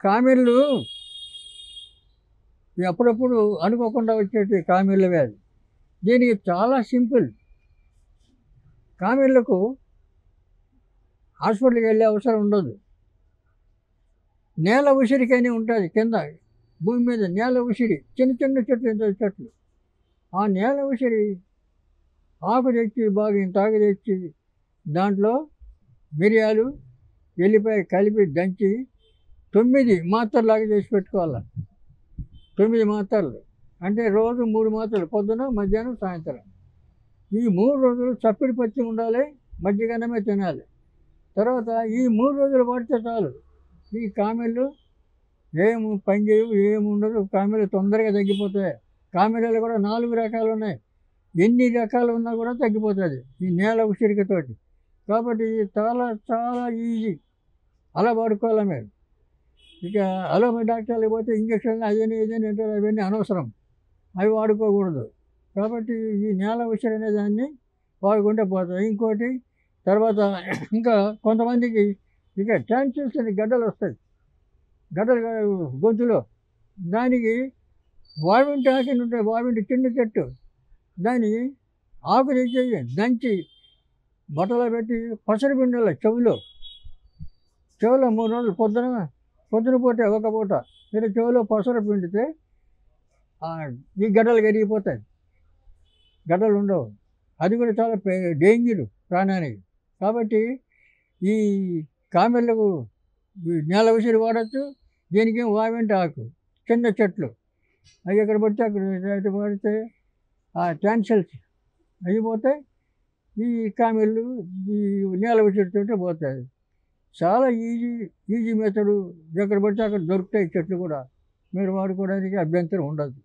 కామెర్లు అప్పుడప్పుడు అనుకోకుండా వచ్చేటి కామెర్ల వ్యాధి. దీనికి చాలా సింపుల్. కామెర్లకు హాస్పిటల్కి వెళ్ళే అవసరం ఉండదు. నేల ఉసిరికని ఉంటుంది కింద భూమి మీద, నేల ఉసిరి చిన్న చిన్న చెట్లు, ఇంత చెట్లు. ఆ నేల ఉసిరి ఆకు తెచ్చి బాగా ఇంత ఆకు తెచ్చి దాంట్లో మిరియాలు, ఎల్లిపాయ కలిపి దంచి 9 మాత్రలాగా చేసి పెట్టుకోవాలి. 9 మాత్రలు అంటే రోజు 3 మాత్రలు, పొద్దున, మధ్యాహ్నం, సాయంత్రం. ఈ 3 రోజులు చప్పిడి పచ్చి ఉండాలి, మజ్జిగన్నమే తినాలి. తర్వాత ఈ 3 రోజులు పడితే చాలు, ఈ కామెర్లు ఏమి పని చేయవు, ఏమి ఉండదు. కామెర్లు తొందరగా తగ్గిపోతాయి. కామెర్లు కూడా 4 రకాలు ఉన్నాయి. ఎన్ని రకాలు ఉన్నా కూడా తగ్గిపోతుంది ఈ నేల ఉసిరికతోటి. కాబట్టి ఇది చాలా చాలా ఈజీ. అలా వాడుకోవాలి మీరు. ఇక అలోపతి డాక్టర్లకు పోతే ఇంజక్షన్లు అదని ఇదని అంటారు, అవన్నీ అనవసరం, అవి వాడుకోకూడదు. కాబట్టి ఈ నేల ఉసిరి అనే దాన్ని వాడుకుంటే పోతుంది. ఇంకోటి తర్వాత ఇంకా కొంతమందికి ఇక టాన్సిల్స్ అని గడ్డలు వస్తాయి, గడ్డలు గొంతులో. దానికి వావింటి ఆకుని ఉంటాయి, వావింటి చిన్న చెట్టు, దాన్ని ఆకు తెచ్చి దంచి బట్టలో పెట్టి పసరు పిండాలి చెవిలో 3 రోజులు, పొద్దున పూట ఒక పూట ఇలా చెవిలో పసరు పిండితే ఈ గడ్డలు కరిగిపోతాయి, గడ్డలు ఉండవు. అది కూడా చాలా డేంజర్ ప్రాణానికి. కాబట్టి ఈ కామెర్లకు నేల ఉసిరి వాడచ్చు. దీనికి వావింటి ఆకు, చిన్న చెట్లు, అవి ఎక్కడ పడితే అక్కడ పడితే ఆ టాన్సిల్స్ అయిపోతాయి. ఈ కామెర్లు ఈ నేల ఉసిరితో పోతాయి. చాలా ఈజీ మెథడు. ఎక్కడ పడితే అక్కడ దొరుకుతాయి చెట్లు కూడా, మీరు వాడుకోవడానికి అభ్యంతరం ఉండదు.